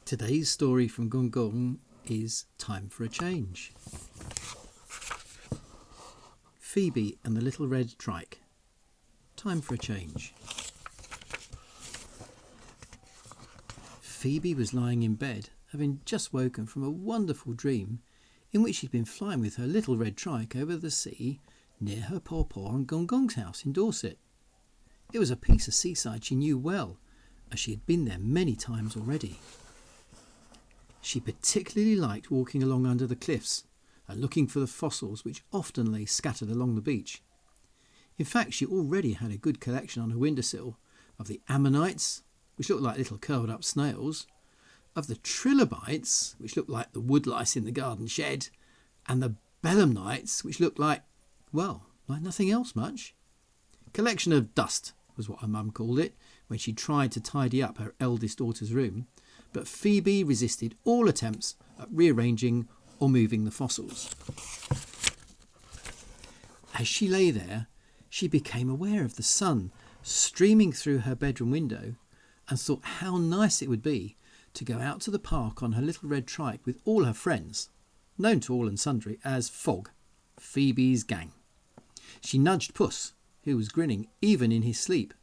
Today's story from Gong Gong is Time for a Change. Phoebe and the Little Red Trike. Time for a change. Phoebe was lying in bed, having just woken from a wonderful dream in which she'd been flying with her little red trike over the sea near her pawpaw and Gong Gong's house in Dorset. It was a piece of seaside she knew well, as she had been there many times already. She particularly liked walking along under the cliffs and looking for the fossils which often lay scattered along the beach. In fact, she already had a good collection on her windowsill of the ammonites, which looked like little curled up snails, of the trilobites, which looked like the woodlice in the garden shed, and the belemnites, which looked like nothing else much. Collection of dust was what her mum called it when she tried to tidy up her eldest daughter's room, but Phoebe resisted all attempts at rearranging or moving the fossils. As she lay there, she became aware of the sun streaming through her bedroom window and thought how nice it would be to go out to the park on her little red trike with all her friends, known to all and sundry as Fog, Phoebe's gang. She nudged Puss, who was grinning even in his sleep.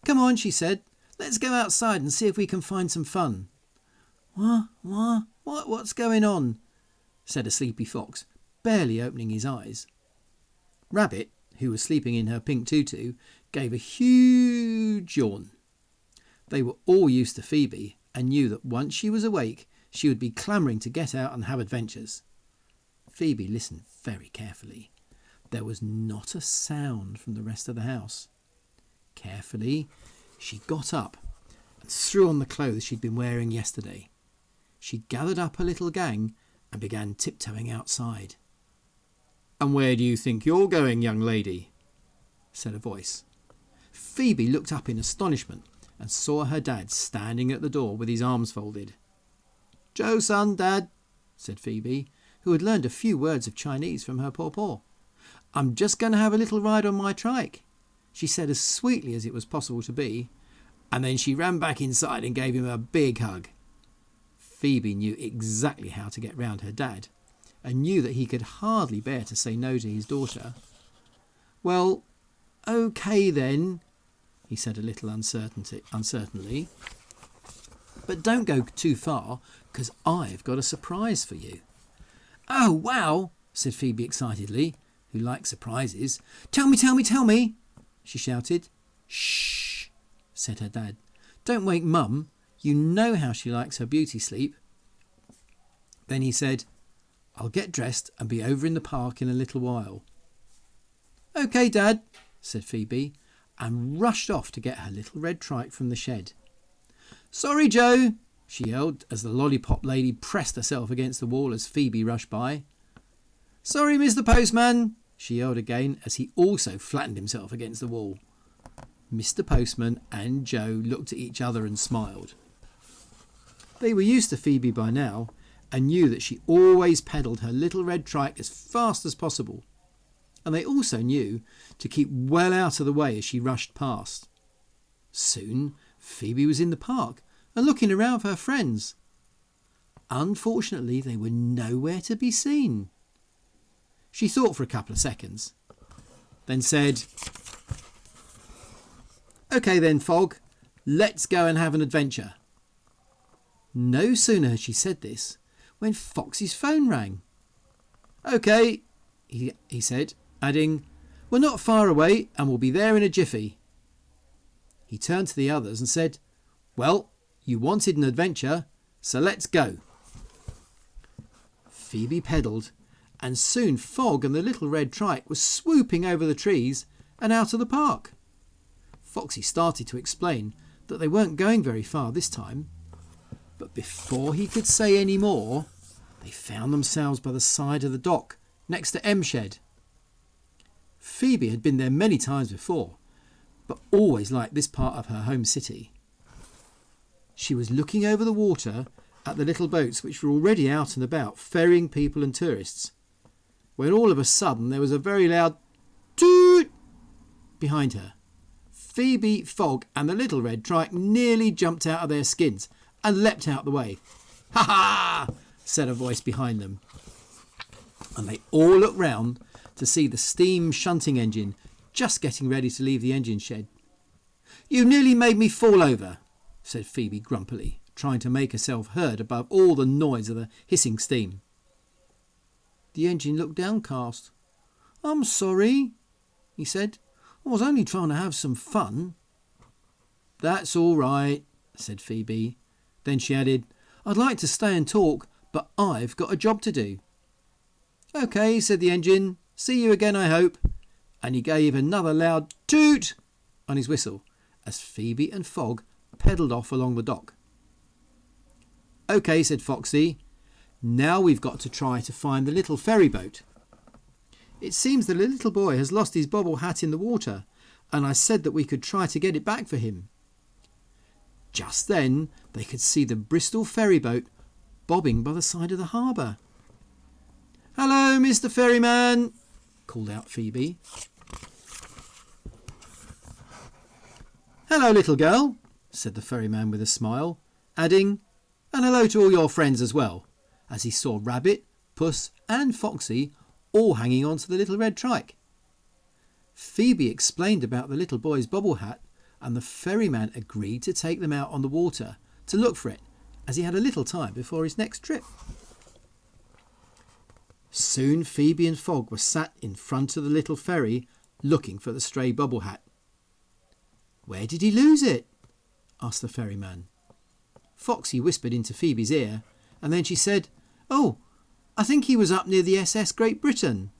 "Come on," she said, "let's go outside and see if we can find some fun." What's going on?" said a sleepy fox, barely opening his eyes. Rabbit, who was sleeping in her pink tutu, gave a huge yawn. They were all used to Phoebe and knew that once she was awake, she would be clamouring to get out and have adventures. Phoebe listened very carefully. There was not a sound from the rest of the house. Carefully, she got up and threw on the clothes she'd been wearing yesterday. She gathered up her little gang and began tiptoeing outside. "And where do you think you're going, young lady?" said a voice. Phoebe looked up in astonishment and saw her dad standing at the door with his arms folded. "Joe, son, Dad," said Phoebe, who had learned a few words of Chinese from her pawpaw. "I'm just going to have a little ride on my trike," she said as sweetly as it was possible to be, and then she ran back inside and gave him a big hug. Phoebe knew exactly how to get round her dad and knew that he could hardly bear to say no to his daughter. "Well, OK then," he said a little uncertainly. "But don't go too far, because I've got a surprise for you." "Oh, wow," said Phoebe excitedly, who liked surprises. Tell me," she shouted. "Shh," said her dad. "Don't wake Mum. You know how she likes her beauty sleep." Then he said, "I'll get dressed and be over in the park in a little while." "OK, Dad," said Phoebe, and rushed off to get her little red trike from the shed. "Sorry, Joe," she yelled as the lollipop lady pressed herself against the wall as Phoebe rushed by. "Sorry, Mr. Postman," she yelled again as he also flattened himself against the wall. Mr. Postman and Joe looked at each other and smiled. They were used to Phoebe by now and knew that she always pedalled her little red trike as fast as possible. And they also knew to keep well out of the way as she rushed past. Soon Phoebe was in the park and looking around for her friends. Unfortunately, they were nowhere to be seen. She thought for a couple of seconds, then said, "OK then, Fog, let's go and have an adventure." No sooner had she said this when Foxy's phone rang. "OK," he said, adding, "We're not far away and we'll be there in a jiffy." He turned to the others and said, "Well, you wanted an adventure, so let's go." Phoebe pedalled, and soon Fog and the little red trike were swooping over the trees and out of the park. Foxy started to explain that they weren't going very far this time, but before he could say any more, they found themselves by the side of the dock next to M Shed. Phoebe had been there many times before, but always liked this part of her home city. She was looking over the water at the little boats which were already out and about ferrying people and tourists, when all of a sudden there was a very loud toot behind her. Phoebe, Fog and the little red trike nearly jumped out of their skins and leapt out the way. "Ha ha!" said a voice behind them, and they all looked round to see the steam shunting engine just getting ready to leave the engine shed. "You nearly made me fall over," said Phoebe grumpily, trying to make herself heard above all the noise of the hissing steam. The engine looked downcast. "I'm sorry," he said. "I was only trying to have some fun." "That's all right," said Phoebe. Then she added, "I'd like to stay and talk, but I've got a job to do." "OK," said the engine. "See you again, I hope." And he gave another loud toot on his whistle as Phoebe and Fogg pedalled off along the dock. "OK," said Foxy. "Now we've got to try to find the little ferry boat. It seems that a little boy has lost his bobble hat in the water, and I said that we could try to get it back for him." Just then they could see the Bristol ferry boat bobbing by the side of the harbour. "Hello, Mr. Ferryman," called out Phoebe. "Hello, little girl," said the ferryman with a smile, adding, "And hello to all your friends as well," as he saw Rabbit, Puss and Foxy all hanging on to the little red trike. Phoebe explained about the little boy's bobble hat, and the ferryman agreed to take them out on the water to look for it, as he had a little time before his next trip. Soon Phoebe and Fogg were sat in front of the little ferry looking for the stray bobble hat. "Where did he lose it?" asked the ferryman. Foxy whispered into Phoebe's ear, and then she said, "Oh, I think he was up near the SS Great Britain."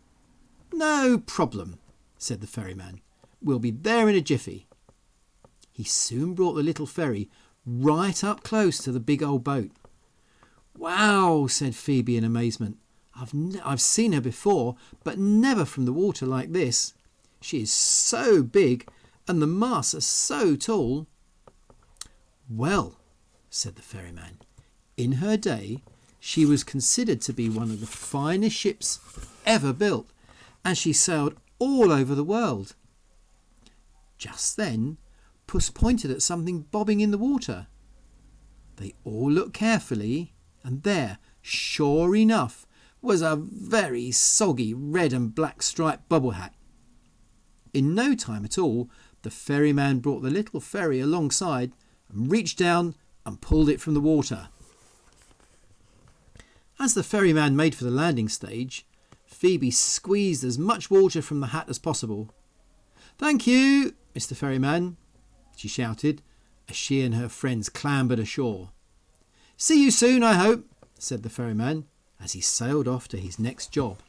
"No problem," said the ferryman. "We'll be there in a jiffy." He soon brought the little ferry right up close to the big old boat. "Wow," said Phoebe in amazement. I've seen her before, but never from the water like this. She is so big, and the masts are so tall." "Well," said the ferryman, "in her day she was considered to be one of the finest ships ever built, and she sailed all over the world." Just then Puss pointed at something bobbing in the water. They all looked carefully, and there, sure enough, was a very soggy red and black striped bobble hat. In no time at all, the ferryman brought the little ferry alongside and reached down and pulled it from the water. As the ferryman made for the landing stage, Phoebe squeezed as much water from the hat as possible. "Thank you, Mr. Ferryman," she shouted as she and her friends clambered ashore. "See you soon, I hope," said the ferryman as he sailed off to his next job.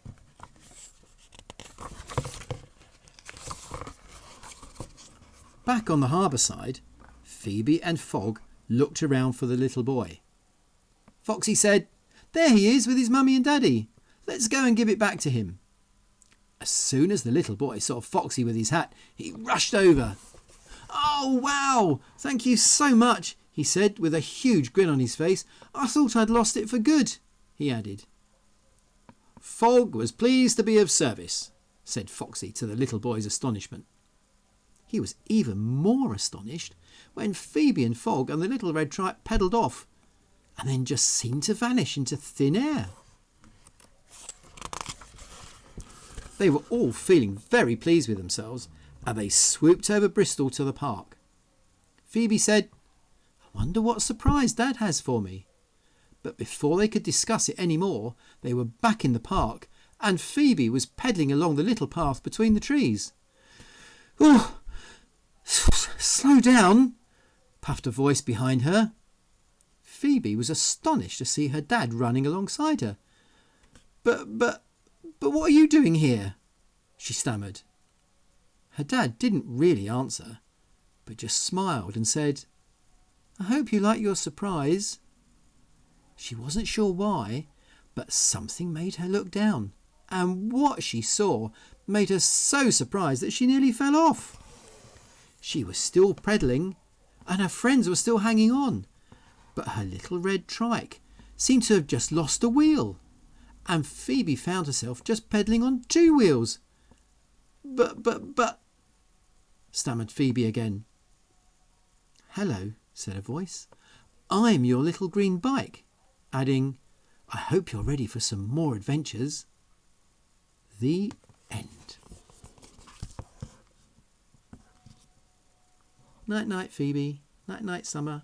Back on the harbour side, Phoebe and Fogg looked around for the little boy. Foxy said, "There he is with his mummy and daddy. Let's go and give it back to him." As soon as the little boy saw Foxy with his hat, he rushed over. "Oh, wow! Thank you so much," he said with a huge grin on his face. "I thought I'd lost it for good," he added. "Fogg was pleased to be of service," said Foxy to the little boy's astonishment. He was even more astonished when Phoebe and Fogg and the little red trike pedalled off and then just seemed to vanish into thin air. They were all feeling very pleased with themselves, and they swooped over Bristol to the park. Phoebe said, "I wonder what surprise Dad has for me." But before they could discuss it any more, they were back in the park, and Phoebe was pedalling along the little path between the trees. "Oh, slow down," puffed a voice behind her. Phoebe was astonished to see her dad running alongside her. But what are you doing here?" she stammered. Her dad didn't really answer, but just smiled and said, "I hope you like your surprise." She wasn't sure why, but something made her look down, and what she saw made her so surprised that she nearly fell off. She was still pedalling, and her friends were still hanging on, but her little red trike seemed to have just lost a wheel, and Phoebe found herself just pedalling on 2 wheels. But, stammered Phoebe again. "Hello," said a voice. I'm your little green bike, adding, I hope you're ready for some more adventures. The end. Night-night, Phoebe. Night-night, Summer.